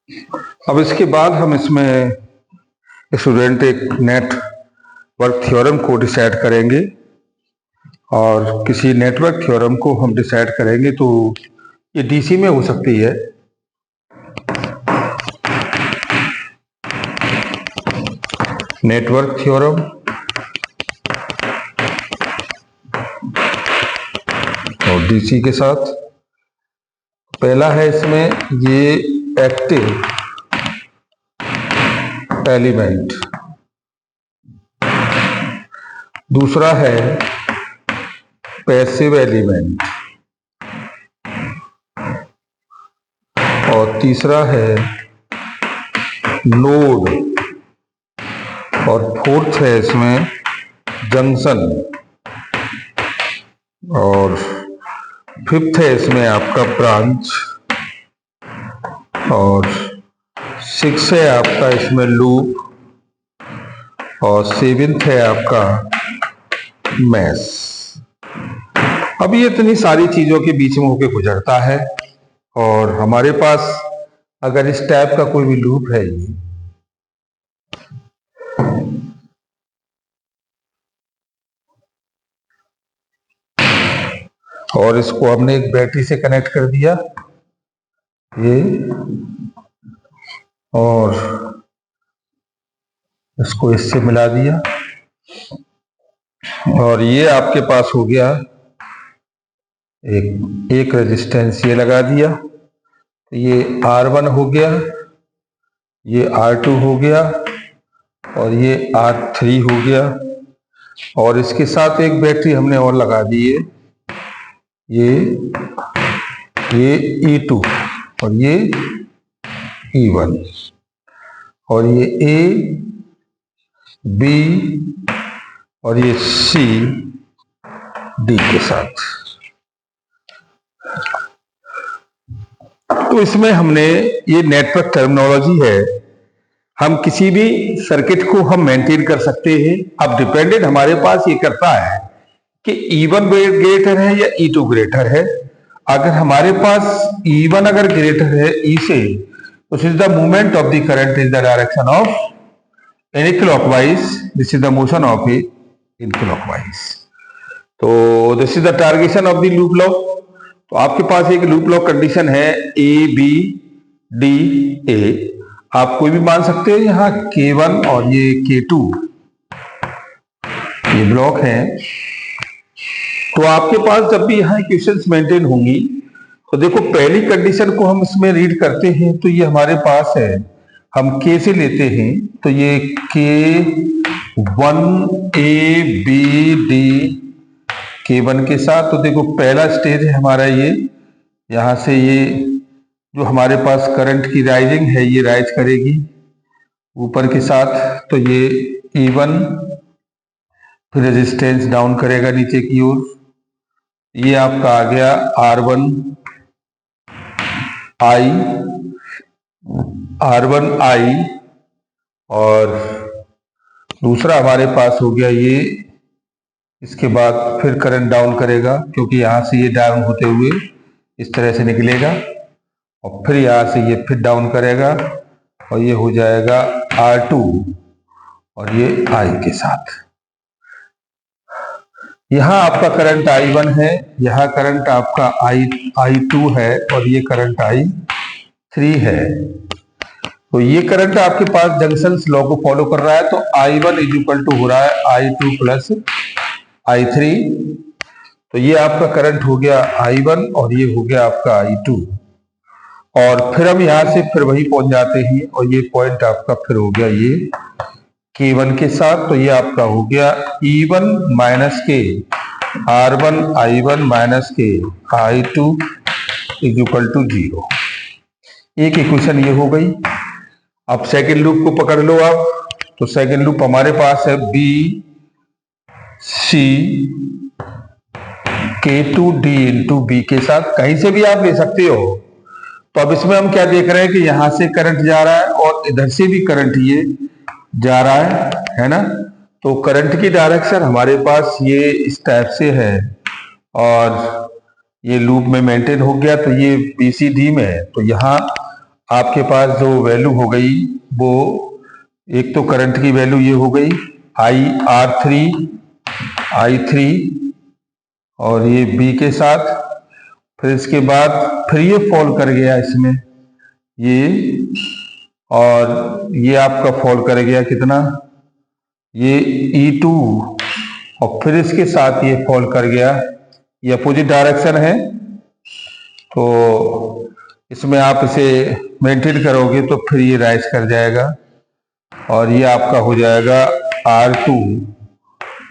अब इसके बाद हम इसमें स्टूडेंट एक नेटवर्क थ्योरम को डिसाइड करेंगे, और किसी नेटवर्क थ्योरम को हम डिसाइड करेंगे तो ये डीसी में हो सकती है। नेटवर्क थ्योरम और डीसी के साथ पहला है इसमें ये एक्टिव एलिमेंट, दूसरा है पैसिव एलिमेंट, और तीसरा है नोड, और फोर्थ है इसमें जंक्शन, और फिफ्थ है इसमें आपका ब्रांच, और सिक्स है आपका इसमें लूप, और सेवेंथ है आपका मैश। अब ये इतनी सारी चीजों के बीच में होके गुजरता है, और हमारे पास अगर इस टाइप का कोई भी लूप है ये, और इसको हमने एक बैटरी से कनेक्ट कर दिया ये, और इसको इससे मिला दिया, और ये आपके पास हो गया एक रेजिस्टेंस ये लगा दिया, तो ये R1 हो गया, ये R2 हो गया, और ये R3 हो गया, और इसके साथ एक बैटरी हमने और लगा दी है, ये E2, और ये E1, और ये A, B और ये C D के साथ। तो इसमें हमने ये नेटवर्क टर्मिनोलॉजी है, हम किसी भी सर्किट को हम मेंटेन कर सकते हैं। अब डिपेंडेंट हमारे पास ये करता है कि E1 ग्रेटर है या E2 ग्रेटर है। अगर हमारे पास E1 अगर ग्रेटर है E से, तो this is the movement of the current in the direction of anticlockwise, this is the motion of A in clockwise. तो दिस इज द टारगेशन ऑफ द लूप लॉ। तो आपके पास एक लूप लॉ कंडीशन है A B D A, आप कोई भी मान सकते हैं। यहाँ K1 और ये K2 ये ब्लॉक है। तो आपके पास जब भी यहाँ इक्वेशंस मेंटेन होंगी, तो देखो पहली कंडीशन को हम इसमें रीड करते हैं, तो ये हमारे पास है, हम K से लेते हैं, तो ये K1 A B D K1 के साथ। तो देखो पहला स्टेज है हमारा ये, यहाँ से ये जो हमारे पास करंट की राइजिंग है ये राइज करेगी ऊपर के साथ, तो ये E1, फिर रेजिस्टेंस डाउन करेगा नीचे की ओर, ये आपका आ गया R1 I, और दूसरा हमारे पास हो गया ये, इसके बाद फिर करंट डाउन करेगा, क्योंकि यहाँ से ये डाउन होते हुए इस तरह से निकलेगा, और फिर यहाँ से ये फिर डाउन करेगा, और ये हो जाएगा R2 और ये I के साथ। यहाँ आपका करंट I1 है, यहाँ करंट आपका I2 है, और ये करंट I3 है। तो ये करंट आपके पास जंक्शन लॉ को फॉलो कर रहा है। तो I1 इज इक्वल टू हो रहा है I2 प्लस I3। तो ये आपका करंट हो गया I1 और ये हो गया आपका I2, और फिर हम यहाँ से फिर वही पहुंच जाते हैं, और ये पॉइंट आपका फिर हो गया ये K1 के साथ। तो ये आपका हो गया E1 माइनस के R1 I1 माइनस के I2 इज इक्वल टू 0। एक इक्वेशन ये हो गई। अब सेकेंड लूप को पकड़ लो आप। तो सेकेंड लूप हमारे पास है B C K2D into B के साथ, कहीं से भी आप ले सकते हो। तो अब इसमें हम क्या देख रहे हैं कि यहां से करंट जा रहा है और इधर से भी करंट ये जा रहा है ना। तो करंट की डायरेक्शन हमारे पास ये इस टाइप से है, और ये लूप में मेंटेन हो गया। तो ये BCD में है, तो यहाँ आपके पास जो वैल्यू हो गई वो एक तो करंट की वैल्यू ये हो गई I3 और ये B के साथ, फिर इसके बाद फिर ये फॉल कर गया इसमें ये, और ये आपका फॉल कर गया कितना, ये E2, और फिर इसके साथ ये फॉल कर गया, ये अपोजिट डायरेक्शन है। तो इसमें आप इसे मेंटेन करोगे तो फिर ये राइज कर जाएगा और ये आपका हो जाएगा R2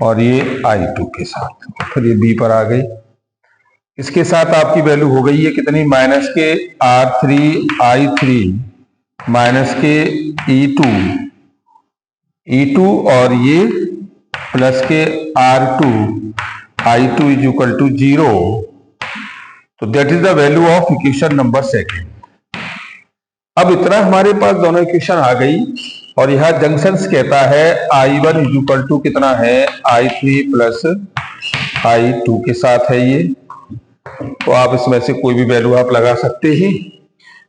और ये I2 के साथ, फिर ये B पर आ गई। इसके साथ आपकी वैल्यू हो गई है कितनी, माइनस के R3I3 माइनस के E2 और ये प्लस के R2I2 इज इक्वल टू 0। तो that is the value of equation number second. अब इतना हमारे पास दोनों इक्वेशन आ गई और यह जंक्शंस कहता है I1 इज इक्वल टू कितना है, I3 प्लस I2 के साथ है ये। तो आप इसमें से कोई भी वैल्यू आप लगा सकते हैं,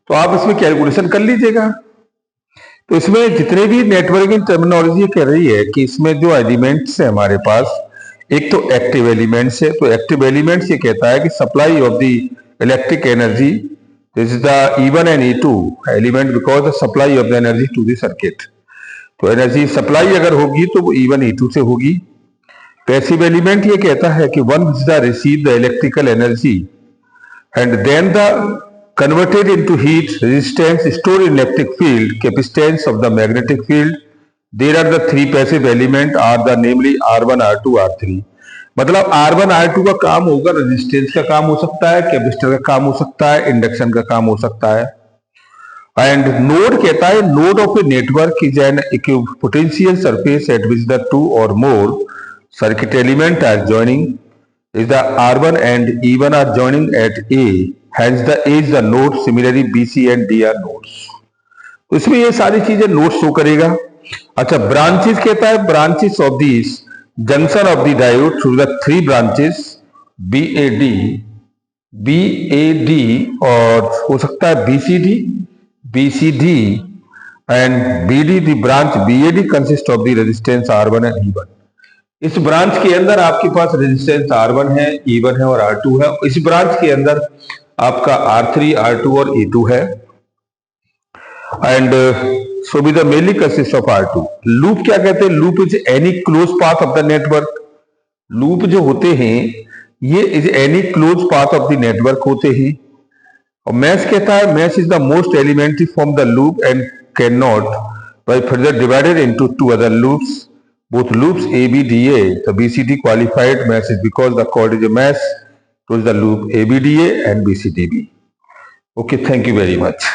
तो आप इसमें कैलकुलेशन कर लीजिएगा। तो इसमें जितने भी नेटवर्किंग टर्मिनोलॉजी कह रही है कि इसमें जो एलिमेंट्स है हमारे पास, एक तो एक्टिव एलिमेंट्स है, तो एक्टिव एलिमेंट्स ये कहता है कि supply of the electric energy, this is the E1 and E2 element because the supply of the energy to the circuit. तो एनर्जी सप्लाई अगर होगी तो वो E1 E2 से होगी। पैसिव एलिमेंट ये कहता है कि one which the receive the electrical energy and then the converted into heat, resistance, stored in electric field, capacitance of the magnetic field. There are the three passive element are the namely R1, R2, R3. मतलब R1, R2 का काम होगा, resistance का काम हो सकता है, capacitor का काम हो सकता है, इंडक्शन का काम हो सकता है। एंड नोड कहता है node of a network is an equipotential surface at which the two or more circuit element are joining is the R1 and E1 are joining at A, hence the A is the node, similarly BC and D are nodes. तो इसमें ये सारी चीजें node show करेगा। अच्छा, branches कहता है branches of this junction of the diode through the three branches BAD और हो सकता है BCD and BD। The branch BAD consist of the resistance R1 and E1। इस ब्रांच के अंदर आपके पास रेजिस्टेंस R1 है, E1 है और R2 है। इस ब्रांच के अंदर आपका R3, R2 और E2 है। And so be the mainly consist of R2। Loop क्या कहते हैं, loop is any close path of the network. Loop जो होते हैं ये is any close path of the network होते हैं। और मैश कहता है mesh is the most elementary form the loop and can not by further divided into two other loops. Both loops ABDA, the BCD qualified mesh is because the chord is a mesh to the loop ABDA and BCDB. Okay, thank you very much.